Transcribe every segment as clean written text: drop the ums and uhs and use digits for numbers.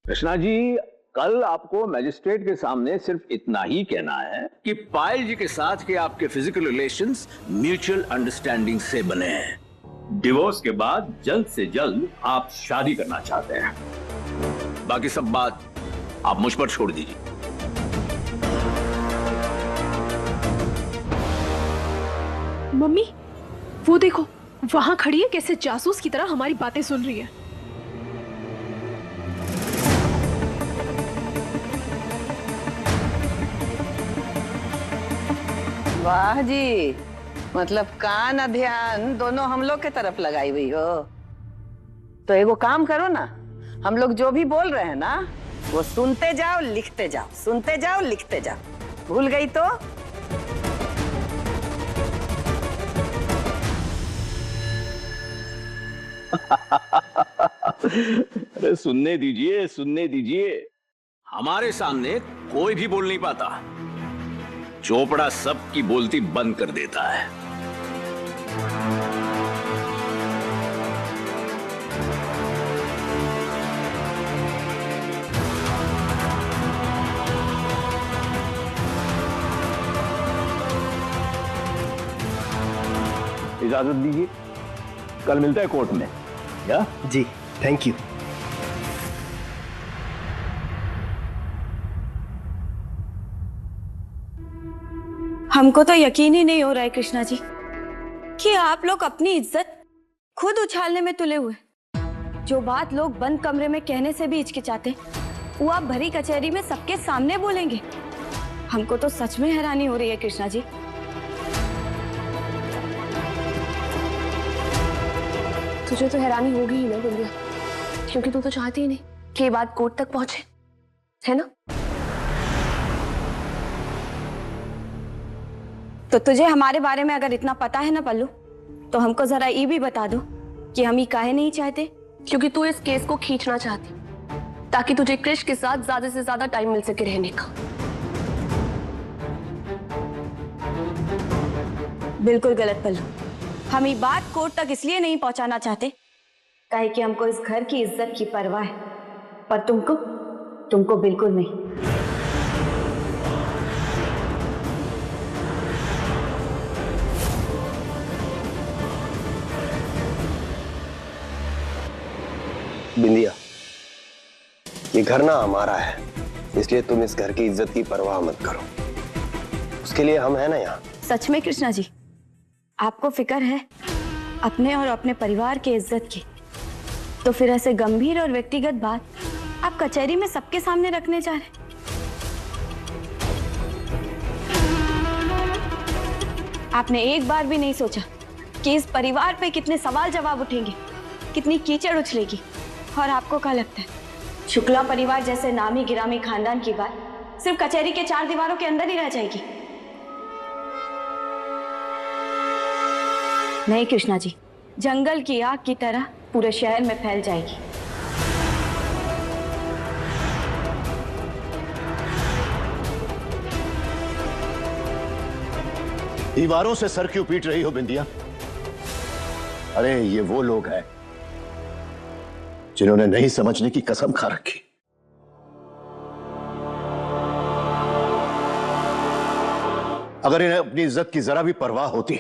कृष्णा जी, कल आपको मैजिस्ट्रेट के सामने सिर्फ इतना ही कहना है कि पायल जी के साथ के आपके फिजिकल रिलेशंस म्यूचुअल अंडरस्टैंडिंग से बने हैं। डिवोर्स के बाद जल्द से जल्द आप शादी करना चाहते हैं। बाकी सब बात आप मुझ पर छोड़ दीजिए। मम्मी, वो देखो, वहां खड़ी है, कैसे जासूस की तरह हमारी बातें सुन रही है। वाह जी, मतलब कान और ध्यान दोनों हम लोग के तरफ लगाई हुई हो। तो एगो काम करो ना, हम लोग जो भी बोल रहे हैं ना वो सुनते जाओ लिखते जाओ, सुनते जाओ लिखते जाओ। भूल गई तो अरे सुनने दीजिए, सुनने दीजिए। हमारे सामने कोई भी बोल नहीं पाता। चोपड़ा सबकी बोलती बंद कर देता है। इजाजत दीजिए, कल मिलते हैं कोर्ट में। या जी, थैंक यू। हमको तो यकीन ही नहीं हो रहा है कृष्णा जी कि आप लोग अपनी इज्जत खुद उछालने में तुले हुए। जो बात लोग बंद कमरे में कहने से भी हिचकिचाते, वो आप भरी कचहरी में सबके सामने बोलेंगे। हमको तो सच में हैरानी हो रही है कृष्णा जी। तुझे तो हैरानी होगी ही ना बिंदिया, क्योंकि तू तो चाहती ही नहीं कि ये बात कोर्ट तक पहुंचे, है ना? तो तुझे हमारे बारे में अगर इतना पता है ना पल्लू, तो हमको जरा ये भी बता दो कि हम ये काहे नहीं चाहते। क्योंकि तू इस केस को खींचना चाहती, ताकि तुझे क्रिश के साथ ज्यादा से ज्यादा टाइम मिल सके रहने का। बिल्कुल गलत पल्लू। हम ये बात कोर्ट तक इसलिए नहीं पहुंचाना चाहते काहे कि हमको इस घर की इज्जत की परवाह है, पर तुमको बिल्कुल नहीं। बिंदिया, ये घर ना हमारा है, इसलिए तुम इस घर की इज्जत की परवाह मत करो। उसके लिए हम हैं ना यहाँ। सच में कृष्णा जी, आपको फिक्र है अपने और अपने परिवार की इज्जत की, तो फिर ऐसे गंभीर और व्यक्तिगत बात आप कचहरी में सबके सामने रखने जा रहे। आपने एक बार भी नहीं सोचा कि इस परिवार पे कितने सवाल जवाब उठेंगे, कितनी कीचड़ उछलेगी। और आपको क्या लगता है शुक्ला परिवार जैसे नामी गिरामी खानदान की बात सिर्फ कचहरी के चार दीवारों के अंदर ही रह जाएगी? नहीं कृष्णा जी, जंगल की आग की तरह पूरे शहर में फैल जाएगी। दीवारों से सर क्यों पीट रही हो बिंदिया? अरे ये वो लोग हैं जिन्होंने नहीं समझने की कसम खा रखी। अगर इन्हें अपनी इज्जत की जरा भी परवाह होती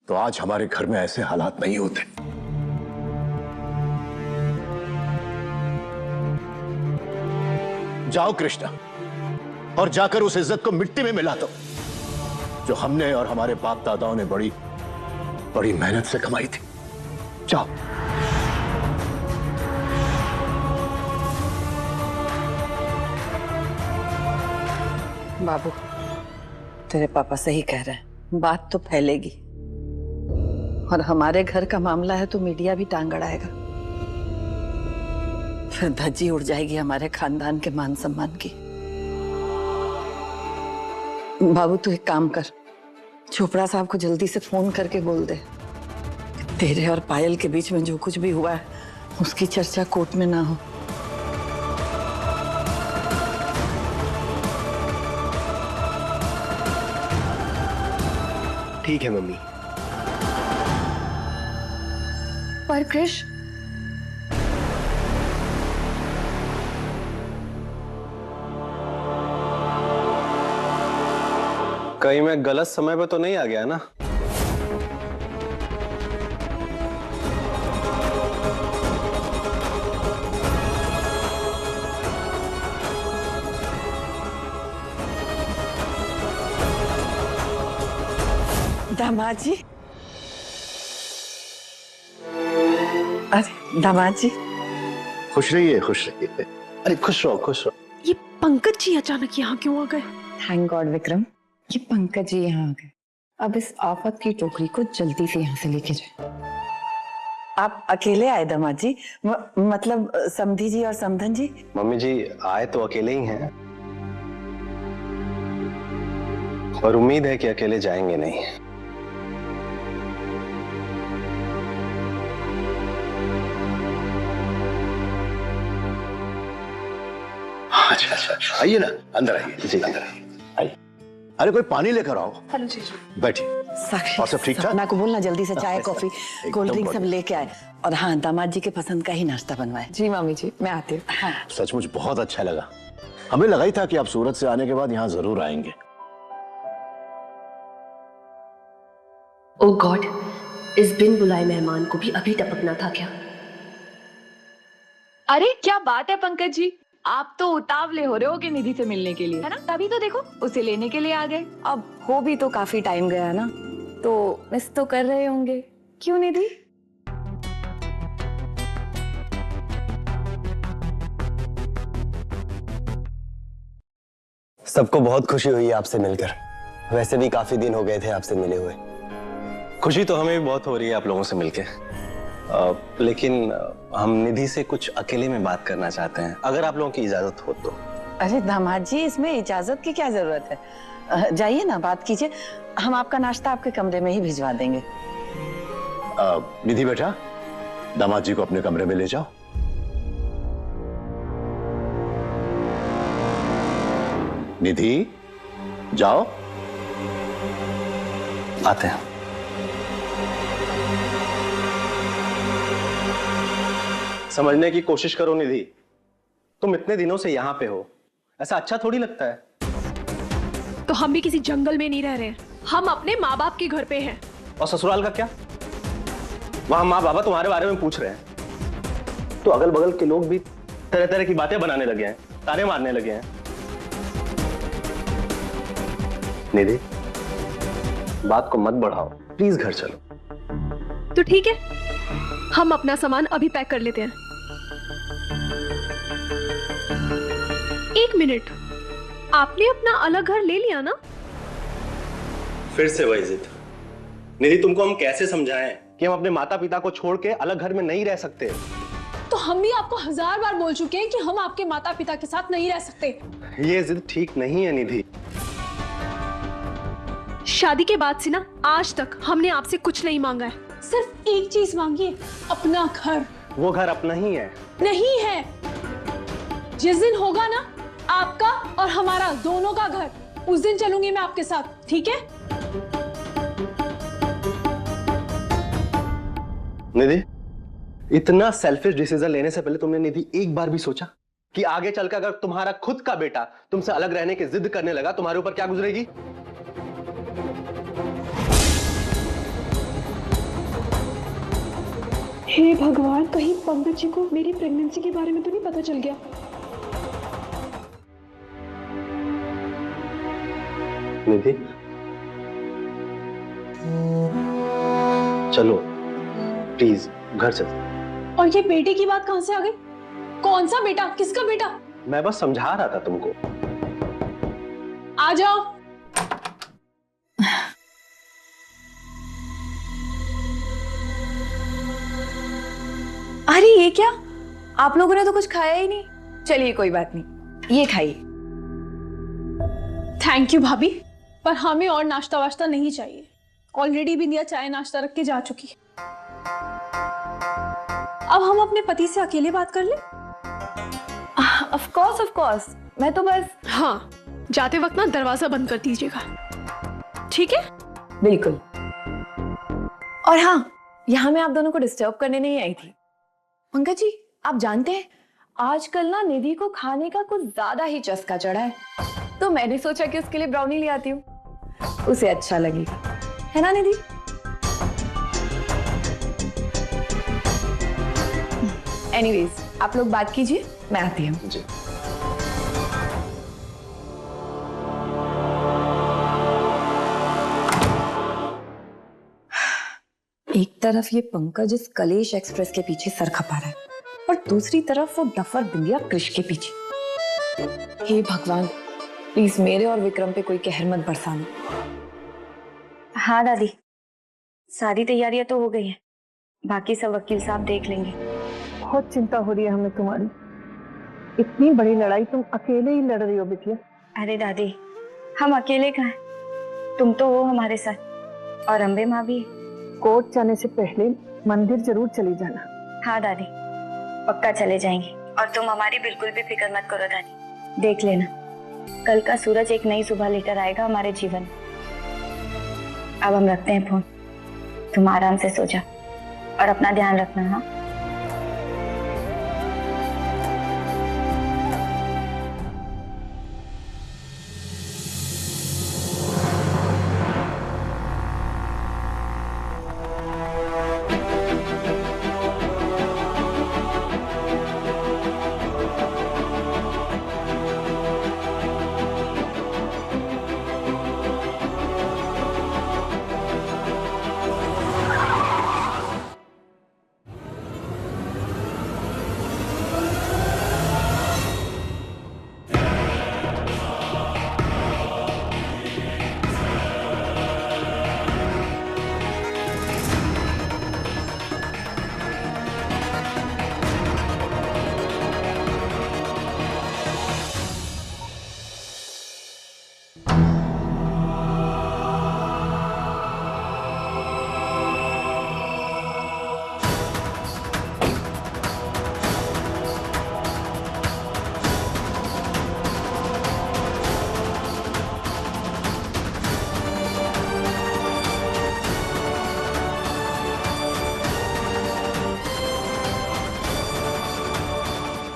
तो आज हमारे घर में ऐसे हालात नहीं होते। जाओ कृष्णा, और जाकर उस इज्जत को मिट्टी में मिला दो जो हमने और हमारे बाप दादाओं ने बड़ी बड़ी मेहनत से कमाई थी। जाओ। बाबू, तेरे पापा सही कह रहे हैं, बात तो फैलेगी और हमारे घर का मामला है तो मीडिया भी टांग अड़ाएगा, फिर धज्जी उड़ जाएगी हमारे खानदान के मान सम्मान की। बाबू तू एक काम कर, चोपड़ा साहब को जल्दी से फोन करके बोल दे तेरे और पायल के बीच में जो कुछ भी हुआ है उसकी चर्चा कोर्ट में ना हो। ठीक है मम्मी। पर क्रिश, कहीं मैं गलत समय पे तो नहीं आ गया ना? दामाद जी, अरे दामाद जी, खुश रहिए, खुश रहिए। अरे खुश रहो, खुश रहो। ये पंकज जी अचानक यहाँ क्यों आ गए? थैंक गॉड विक्रम, ये पंकज जी यहाँ आ गए। अब इस आफत की टोकरी को जल्दी से यहाँ से लेके जाए। आप अकेले आए दामाद जी? मतलब समधी जी और समधन जी? मम्मी जी आए तो अकेले ही हैं, और उम्मीद है कि अकेले जाएंगे नहीं। अच्छा अच्छा, आइए ना, अंदर आइए जी, अंदर आइए। अरे कोई पानी लेकर आओ। हेलो जीजू। बैठिए। साक्षी, और सब ठीक ठाक? सपना को बोलना जल्दी से चाय कॉफी एकदम कोल्ड ड्रिंक सब बढ़िया। लेके आए, और हाँ दामाद जी के पसंद का ही नाश्ता बनवाए। जी मामी जी, मैं आती हूँ। हाँ सचमुच बहुत अच्छा लगा। हमें लगा ही था कि आप सूरत से आने के बाद यहाँ जरूर आएंगे। ओ गॉड, इस बिन बुलाए मेहमान को भी अभी टपकना था क्या? अरे क्या बात है पंकज जी, आप तो उतावले हो रहे हो कि निधि से मिलने के लिए, है ना? तभी तो देखो उसे लेने के लिए आ गए। अब हो भी तो काफी टाइम गया ना, तो मिस तो कर रहे होंगे, क्यों निधि? सबको बहुत खुशी हुई है आपसे मिलकर। वैसे भी काफी दिन हो गए थे आपसे मिले हुए। खुशी तो हमें भी बहुत हो रही है आप लोगों से मिलके। लेकिन हम निधि से कुछ अकेले में बात करना चाहते हैं, अगर आप लोगों की इजाजत हो तो। अरे दामाद जी, इसमें इजाजत की क्या जरूरत है? जाइए ना, बात कीजिए। हम आपका नाश्ता आपके कमरे में ही भिजवा देंगे। निधि बेटा, दामाद जी को अपने कमरे में ले जाओ। निधि जाओ। आते हैं। समझने की कोशिश करो निधि, तुम इतने दिनों से यहाँ पे हो, ऐसा अच्छा थोड़ी लगता है। तो हम भी किसी जंगल में नहीं रह रहे हैं, हम अपने माँ बाप के घर पे हैं। और ससुराल का क्या? वहां माँ बाबा तुम्हारे बारे में पूछ रहे हैं, तो अगल बगल के लोग भी तरह तरह की बातें बनाने लगे हैं, ताने मारने लगे हैं। निधि, बात को मत बढ़ाओ, प्लीज घर चलो। तो ठीक है, हम अपना सामान अभी पैक कर लेते हैं। एक मिनट, आपने अपना अलग घर ले लिया ना? फिर से वही जिद। निधि, तुमको हम कैसे समझाएं कि हम अपने माता पिता को छोड़ के अलग घर में नहीं रह सकते? तो हम भी आपको 1000 बार बोल चुके हैं कि हम आपके माता पिता के साथ नहीं रह सकते। ये जिद ठीक नहीं है निधि। शादी के बाद से ना आज तक हमने आपसे कुछ नहीं मांगा है। सिर्फ एक चीज मांगिए, अपना घर। वो घर अपना ही है। नहीं है। जिस दिन होगा ना आपका और हमारा दोनों का घर, उस दिन चलूंगी मैं आपके साथ, ठीक है? निधि, इतना सेल्फिश डिसीजन लेने से पहले तुमने निधि एक बार भी सोचा कि आगे चलकर अगर तुम्हारा खुद का बेटा तुमसे अलग रहने की जिद करने लगा, तुम्हारे ऊपर क्या गुजरेगी? हे भगवान, कहीं पंकज जी को मेरी प्रेगनेंसी के बारे में तो नहीं पता चल गया? निधि, चलो प्लीज घर चलते। और ये बेटे की बात कहां से आ गई? कौन सा बेटा? किसका बेटा? मैं बस समझा रहा था तुमको। आ जाओ। अरे ये क्या, आप लोगों ने तो कुछ खाया ही नहीं। चलिए कोई बात नहीं, ये खाइए। थैंक यू भाभी, पर हमें और नाश्ता वाश्ता नहीं चाहिए। ऑलरेडी बिंदिया चाय नाश्ता रख के जा चुकी है। अब हम अपने पति से अकेले बात कर ले? ऑफ कोर्स, मैं तो बस। हाँ, जाते वक्त ना दरवाजा बंद कर दीजिएगा, ठीक है? बिल्कुल। और हाँ, यहाँ मैं आप दोनों को डिस्टर्ब करने नहीं आई थी। पंकज जी, आप जानते हैं आजकल ना निधि को खाने का कुछ ज्यादा ही चस्का चढ़ा है, तो मैंने सोचा कि उसके लिए ब्राउनी ले आती हूँ। उसे अच्छा लगेगा, है ना निधि? एनीवेज, आप लोग बात कीजिए, मैं आती हूँ। जी। एक तरफ ये पंकज इस कलेश एक्सप्रेस के पीछे सर खपा रहा है और दूसरी तरफ वो डफर बिंदिया कृष के पीछे। हे भगवान, प्लीज मेरे और विक्रम पे कोई कहर मत बरसाना। हाँ दादी, सारी तैयारियां तो हो गई हैं, बाकी सब वकील साहब देख लेंगे। बहुत चिंता हो रही है हमें तुम्हारी। इतनी बड़ी लड़ाई तुम अकेले ही लड़ रही हो बिटिया। अरे दादी, हम अकेले कहाँ हैं? तुम तो हो हमारे साथ और अम्बे माँ भी। कोर्ट जाने से पहले मंदिर जरूर चली जाना। हाँ दादी, पक्का चले जाएंगे और तुम हमारी बिल्कुल भी फिक्र मत करो दादी। देख लेना, कल का सूरज एक नई सुबह लेकर आएगा हमारे जीवन में। अब हम रखते हैं फोन, तुम आराम से सो जा और अपना ध्यान रखना। हाँ,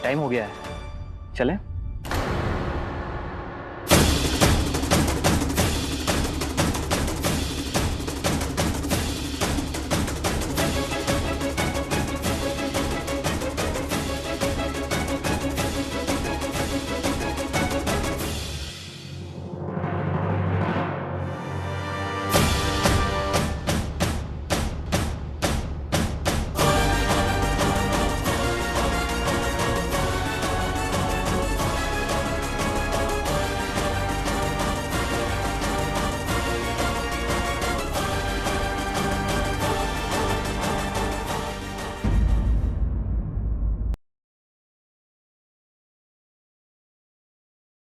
टाइम हो गया है, चलें?